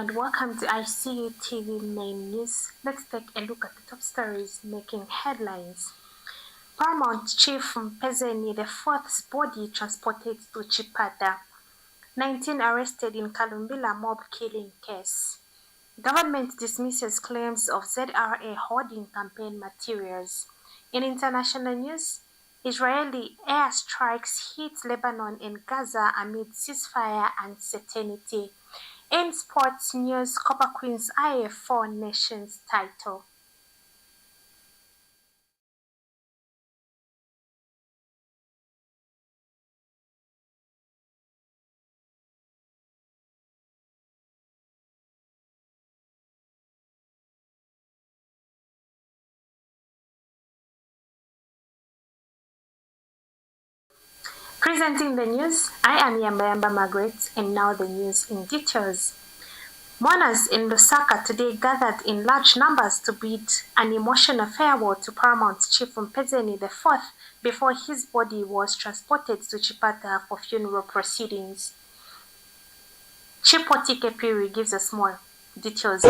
and welcome to ICU TV main news. Let's take a look at the top stories making headlines. Paramount Chief Mpezeni, the fourth's body transported to Chipata. 19 arrested in Kalumbila mob killing case. Government dismisses claims of ZRA hoarding campaign materials. In international news, Israeli airstrikes hit Lebanon and Gaza amid ceasefire uncertainty. In sports news, Copper Queens IF4 Nations title. Presenting the news, I am Yamba Margaret, and now the news in details. Mourners in Lusaka today gathered in large numbers to bid an emotional farewell to Paramount Chief Mpezeni IV before his body was transported to Chipata for funeral proceedings. Chipata Piri gives us more details.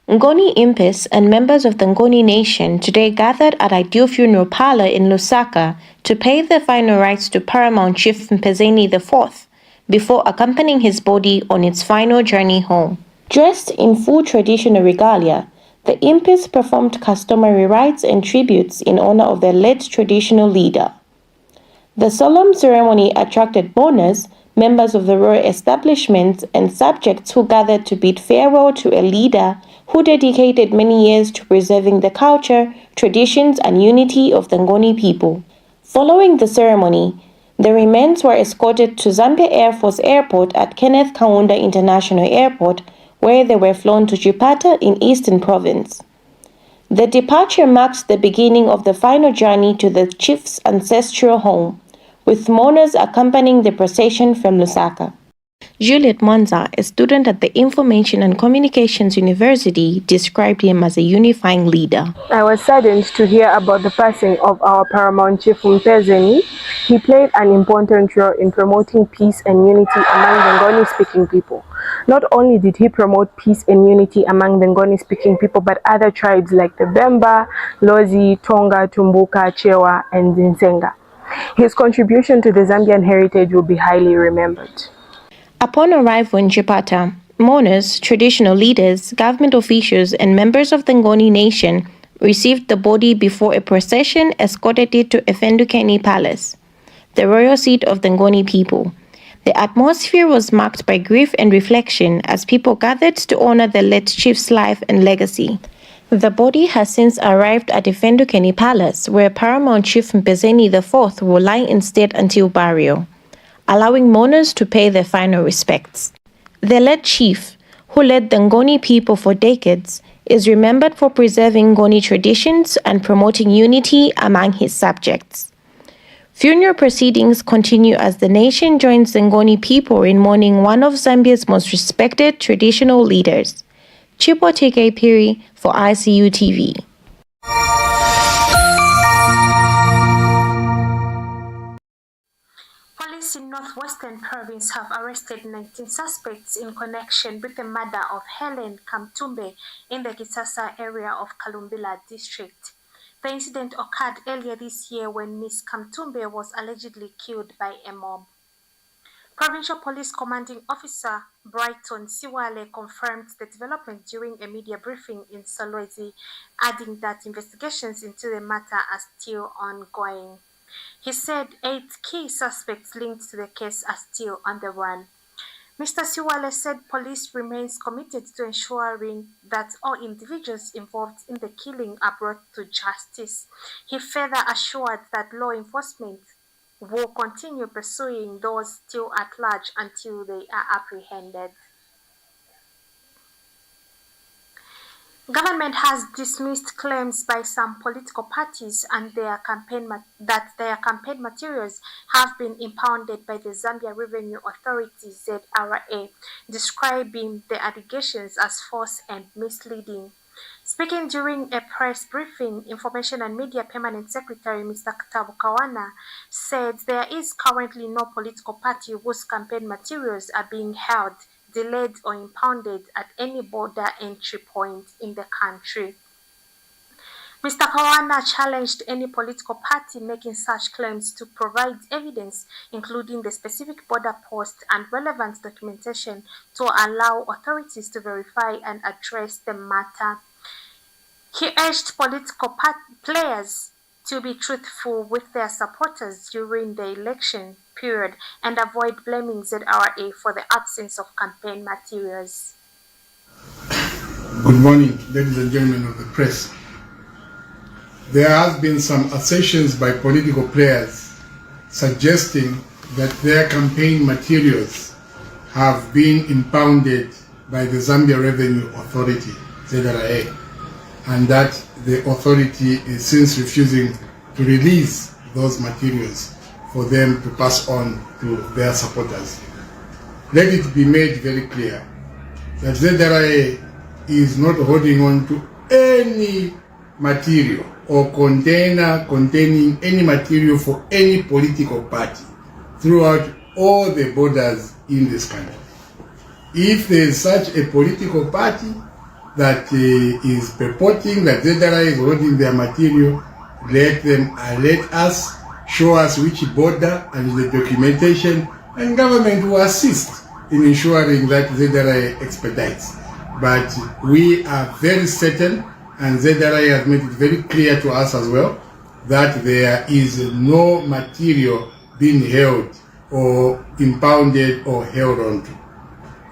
Ngoni Impis and members of the Ngoni Nation today gathered at Ideal Funeral Parlor in Lusaka to pay their final rites to Paramount Chief Mpezeni IV before accompanying his body on its final journey home. Dressed in full traditional regalia, the Impis performed customary rites and tributes in honor of their late traditional leader. The solemn ceremony attracted mourners, members of the royal establishment, and subjects who gathered to bid farewell to a leader who dedicated many years to preserving the culture, traditions, and unity of the Ngoni people. Following the ceremony, the remains were escorted to Zambia Air Force Airport at Kenneth Kaunda International Airport, where they were flown to Chipata in Eastern Province. The departure marked the beginning of the final journey to the chief's ancestral home, with mourners accompanying the procession from Lusaka. Juliet Monza, a student at the Information and Communications University, described him as a unifying leader. I was saddened to hear about the passing of our Paramount Chief Mpezeni. He played an important role in promoting peace and unity among the Ngoni-speaking people. Not only did he promote peace and unity among the Ngoni-speaking people, but other tribes like the Bemba, Lozi, Tonga, Tumbuka, Chewa, and Zinsenga. His contribution to the Zambian heritage will be highly remembered. Upon arrival in Chipata, mourners, traditional leaders, government officials, and members of the Ngoni Nation received the body before a procession escorted it to Efendukeni Palace, the royal seat of the Ngoni people. The atmosphere was marked by grief and reflection as people gathered to honor the late chief's life and legacy. The body has since arrived at Efendukeni Palace, where Paramount Chief Mpezeni IV will lie in state until burial, allowing mourners to pay their final respects. The late chief, who led the Ngoni people for decades, is remembered for preserving Ngoni traditions and promoting unity among his subjects. Funeral proceedings continue as the nation joins the Ngoni people in mourning one of Zambia's most respected traditional leaders. Chipata Piri for ICU TV. Police in Northwestern Province have arrested 19 suspects in connection with the murder of Helen Kamtumbe in the Kisasa area of Kalumbila district. The incident occurred earlier this year when Miss Kamtumbe was allegedly killed by a mob. Provincial Police Commanding Officer Brighton Siwale confirmed the development during a media briefing in Solwezi, adding that investigations into the matter are still ongoing. He said 8 key suspects linked to the case are still on the run. Mr. Siwale said police remains committed to ensuring that all individuals involved in the killing are brought to justice. He further assured that law enforcement will continue pursuing those still at large until they are apprehended. Government has dismissed claims by some political parties and that their campaign materials have been impounded by the Zambia Revenue Authority (ZRA), describing the allegations as false and misleading. Speaking during a press briefing, Information and Media Permanent Secretary Mr. Kawana said there is currently no political party whose campaign materials are being held, delayed or impounded at any border entry point in the country. Mr. Kawana challenged any political party making such claims to provide evidence, including the specific border post and relevant documentation, to allow authorities to verify and address the matter. He urged political players to be truthful with their supporters during the election period and avoid blaming ZRA for the absence of campaign materials. Good morning, ladies and gentlemen of the press. There has been some assertions by political players suggesting that their campaign materials have been impounded by the Zambia Revenue Authority, ZRA, and that the authority is since refusing to release those materials for them to pass on to their supporters. Let it be made very clear that ZRA is not holding on to any material or container containing any material for any political party throughout all the borders in this country. If there is such a political party that is purporting that ZRA is holding their material, let us show us which border and the documentation, and government will assist in ensuring that ZRA expedites. But we are very certain, and ZRA has made it very clear to us as well, that there is no material being held or impounded or held onto.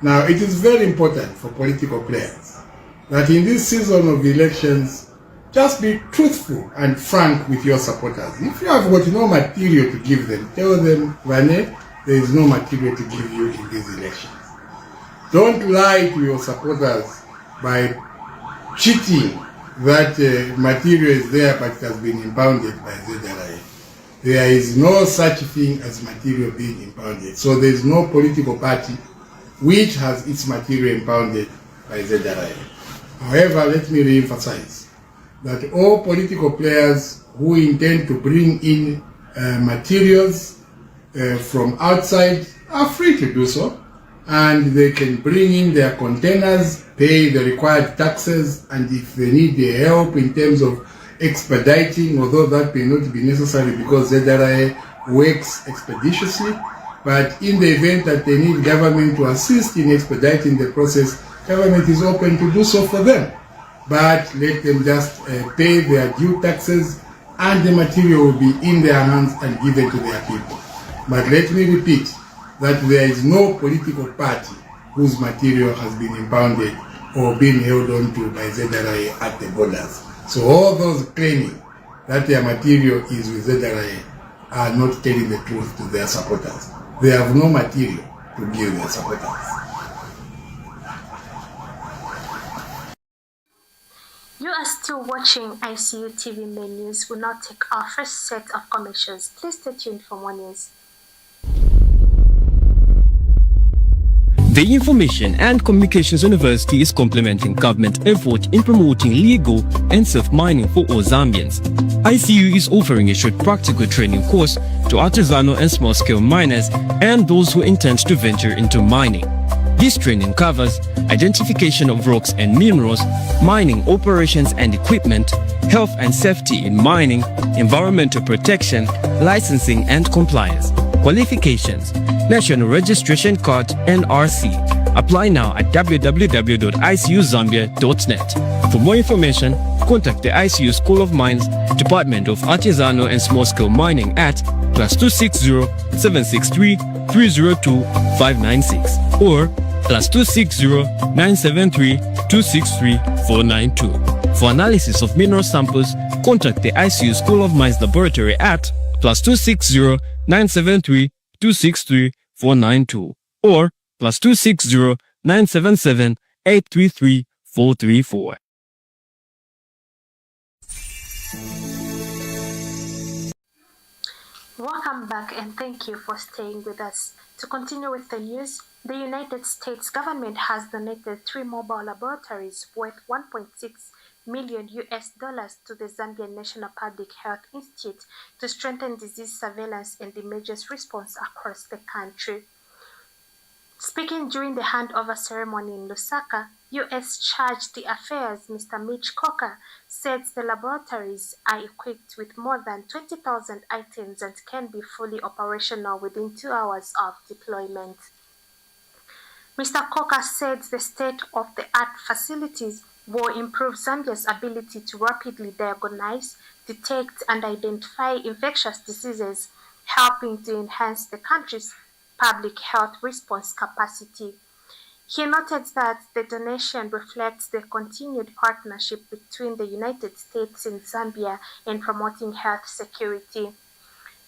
Now, it is very important for political players that in this season of elections, just be truthful and frank with your supporters. If you have got no material to give them, tell them, Vane, there is no material to give you in these elections. Don't lie to your supporters by cheating that material is there but it has been impounded by ZRA. There is no such thing as material being impounded. So there is no political party which has its material impounded by ZRA. However, let me re-emphasize that all political players who intend to bring in materials from outside are free to do so, and they can bring in their containers, pay the required taxes, and if they need the help in terms of expediting, although that may not be necessary because ZRA works expeditiously, but in the event that they need government to assist in expediting the process, government is open to do so for them. But let them just pay their due taxes and the material will be in their hands and given to their people. But let me repeat that there is no political party whose material has been impounded or been held onto by ZRA at the borders. So all those claiming that their material is with ZRA are not telling the truth to their supporters. They have no material to give their supporters. You are still watching ICU TV Main News. We'll now take our first set of commercials. Please stay tuned for more news. The Information and Communications University is complementing government effort in promoting legal and safe mining for all Zambians. ICU is offering a short practical training course to artisanal and small-scale miners and those who intend to venture into mining. This training covers identification of rocks and minerals, mining operations and equipment, health and safety in mining, environmental protection, licensing and compliance. Qualifications: National Registration Card NRC. Apply now at www.icuzambia.net. For more information, contact the ICU School of Mines, Department of Artisanal and Small-Scale Mining at +260 763 302 596 or +260 973 263 492. For analysis of mineral samples, contact the ICU School of Mines Laboratory at +260 973 263 492 or +260 977 833 434. Welcome back and thank you for staying with us. To continue with the news, The United States government has donated 3 mobile laboratories worth $1.6 million to the Zambian National Public Health Institute to strengthen disease surveillance and emergency response across the country. Speaking during the handover ceremony in Lusaka, U.S. Chargé d'Affaires Mr. Mitch Coker said the laboratories are equipped with more than 20,000 items and can be fully operational within 2 hours of deployment. Mr. Coker said the state-of-the-art facilities will improve Zambia's ability to rapidly diagnose, detect, and identify infectious diseases, helping to enhance the country's public health response capacity. He noted that the donation reflects the continued partnership between the United States and Zambia in promoting health security.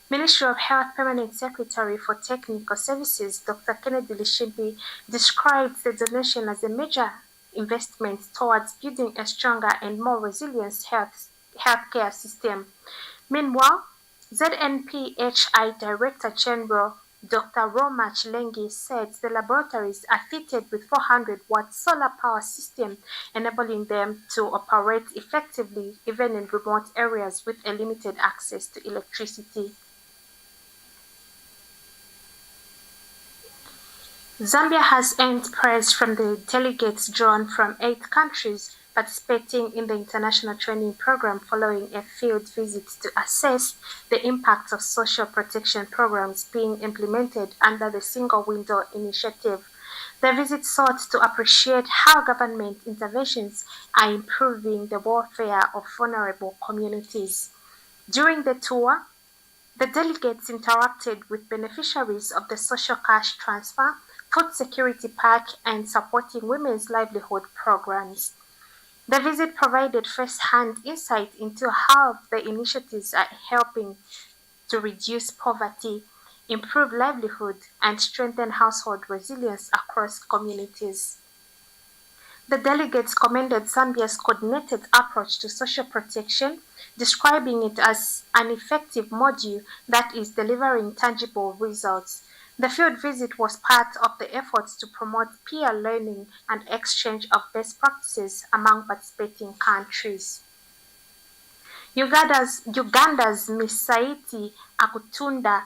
Ministry of Health Permanent Secretary for Technical Services Dr. Kennedy Lishimbi described the donation as a major investment towards building a stronger and more resilient healthcare system. Meanwhile, ZNPHI Director General Dr. Roma Chilengi said the laboratories are fitted with 400-watt solar power system, enabling them to operate effectively even in remote areas with a limited access to electricity. Zambia has earned praise from the delegates drawn from 8 countries participating in the international training program following a field visit to assess the impact of social protection programs being implemented under the Single Window Initiative. The visit sought to appreciate how government interventions are improving the welfare of vulnerable communities. During the tour, the delegates interacted with beneficiaries of the social cash transfer, food security pack, and supporting women's livelihood programs. The visit provided first-hand insight into how the initiatives are helping to reduce poverty, improve livelihood, and strengthen household resilience across communities. The delegates commended Zambia's coordinated approach to social protection, describing it as an effective model that is delivering tangible results. The field visit was part of the efforts to promote peer learning and exchange of best practices among participating countries. Uganda's Misaiti Akutunda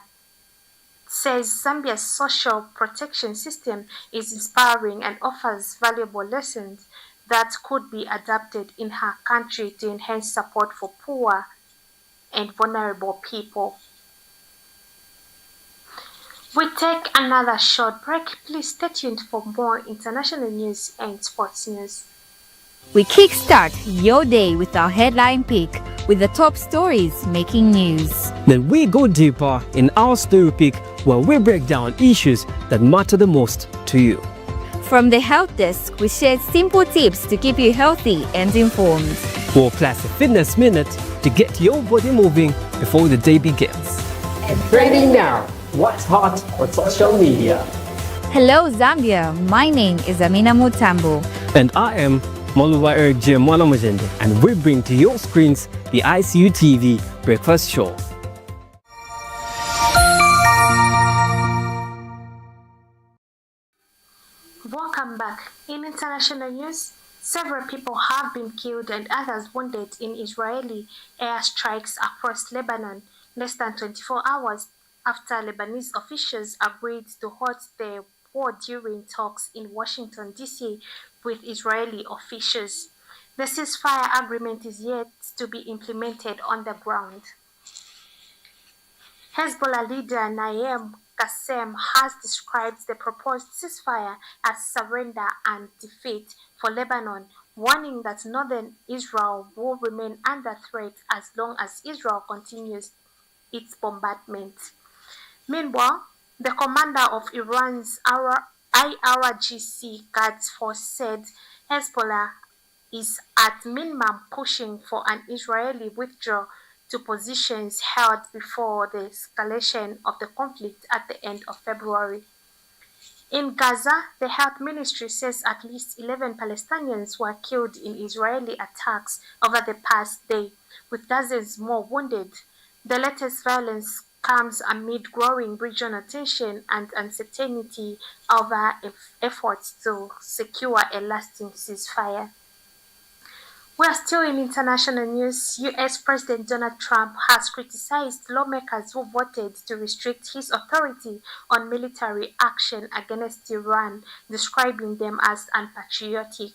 says Zambia's social protection system is inspiring and offers valuable lessons that could be adapted in her country to enhance support for poor and vulnerable people. We take another short break. Please stay tuned for more international news and sports news. We kickstart your day with our headline pick with the top stories making news. Then we go deeper in our story pick where we break down issues that matter the most to you. From the Health Desk, we share simple tips to keep you healthy and informed. For Classic Fitness Minute to get your body moving before the day begins. And trending now, what's hot on social media? Hello Zambia, my name is Amina Mutambo. And I am Moluwa Eric J. Mwalamujende, and we bring to your screens the ICU TV Breakfast Show. Welcome back. In international news, several people have been killed and others wounded in Israeli airstrikes across Lebanon less than 24 hours after Lebanese officials agreed to halt the war during talks in Washington, D.C. with Israeli officials. The ceasefire agreement is yet to be implemented on the ground. Hezbollah leader Naim Qassem has described the proposed ceasefire as surrender and defeat for Lebanon, warning that northern Israel will remain under threat as long as Israel continues its bombardment. Meanwhile, the commander of Iran's IRGC Quds Force said Hezbollah is at minimum pushing for an Israeli withdrawal to positions held before the escalation of the conflict at the end of February. In Gaza, the health ministry says at least 11 Palestinians were killed in Israeli attacks over the past day, with dozens more wounded. The latest violence comes amid growing regional tension and uncertainty over efforts to secure a lasting ceasefire. We are still in international news. US President Donald Trump has criticized lawmakers who voted to restrict his authority on military action against Iran, describing them as unpatriotic.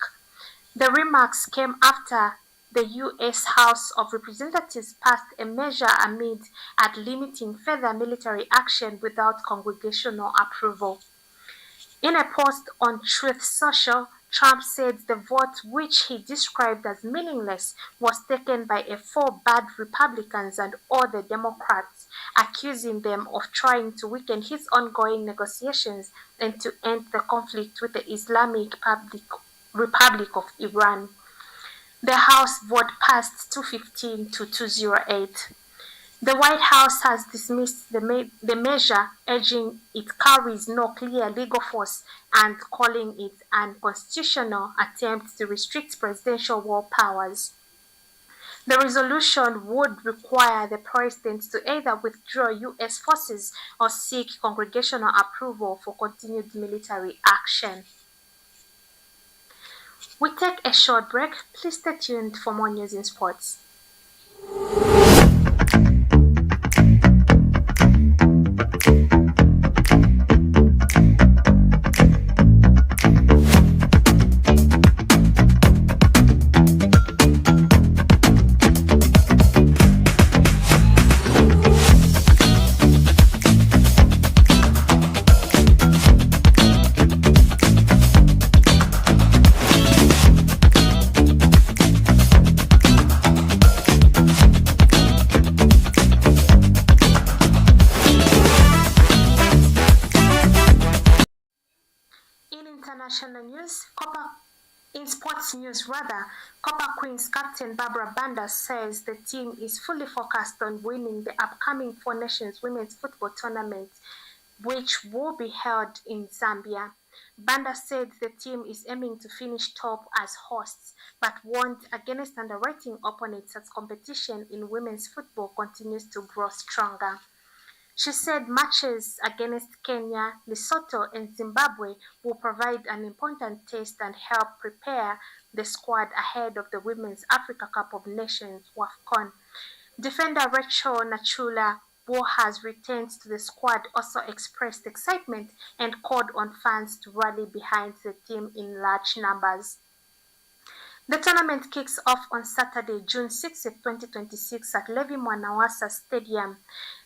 The remarks came after the US House of Representatives passed a measure aimed at limiting further military action without congressional approval. In a post on Truth Social, Trump said the vote, which he described as meaningless, was taken by a four bad Republicans and other Democrats, accusing them of trying to weaken his ongoing negotiations and to end the conflict with the Republic of Iran. The House vote passed 215 to 208. The White House has dismissed the measure, urging it carries no clear legal force and calling it an unconstitutional attempt to restrict presidential war powers. The resolution would require the president to either withdraw US forces or seek congressional approval for continued military action. We take a short break. Please stay tuned for more news in sports. International news, in sports news rather, Copper Queens captain Barbara Banda says the team is fully focused on winning the upcoming Four Nations Women's Football Tournament, which will be held in Zambia. Banda said the team is aiming to finish top as hosts, but warned against underrating opponents as competition in women's football continues to grow stronger. She said matches against Kenya, Lesotho, and Zimbabwe will provide an important test and help prepare the squad ahead of the Women's Africa Cup of Nations (WAFCON). Defender Rachel Nachula, who has returned to the squad, also expressed excitement and called on fans to rally behind the team in large numbers. The tournament kicks off on Saturday, June 6, 2026 at Levi Mwanawasa Stadium.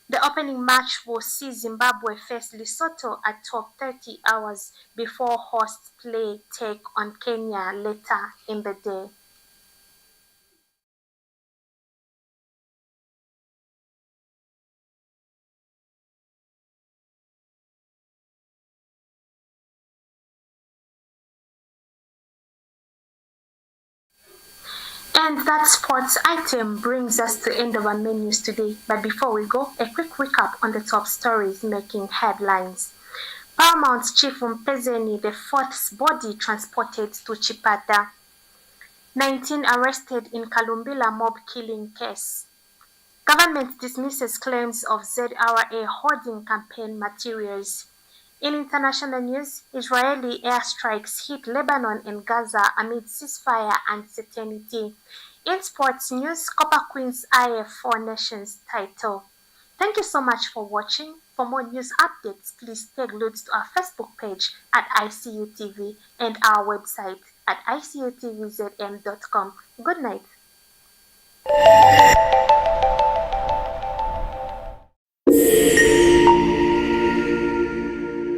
The opening match will see Zimbabwe face Lesotho at 12:30 hours before hosts play take on Kenya later in the day. And that sports item brings us to the end of our main news today. But before we go, a quick recap on the top stories making headlines. Paramount's Chief Mpezeni, the fourth body transported to Chipata. 19 arrested in Kalumbila mob killing case. Government dismisses claims of ZRA hoarding campaign materials. In international news, Israeli airstrikes hit Lebanon and Gaza amid ceasefire uncertainty. In sports news, Copper Queens IF Four Nations title. Thank you so much for watching. For more news updates, please take a look to our Facebook page at ICU TV and our website at icutvzm.com. Good night.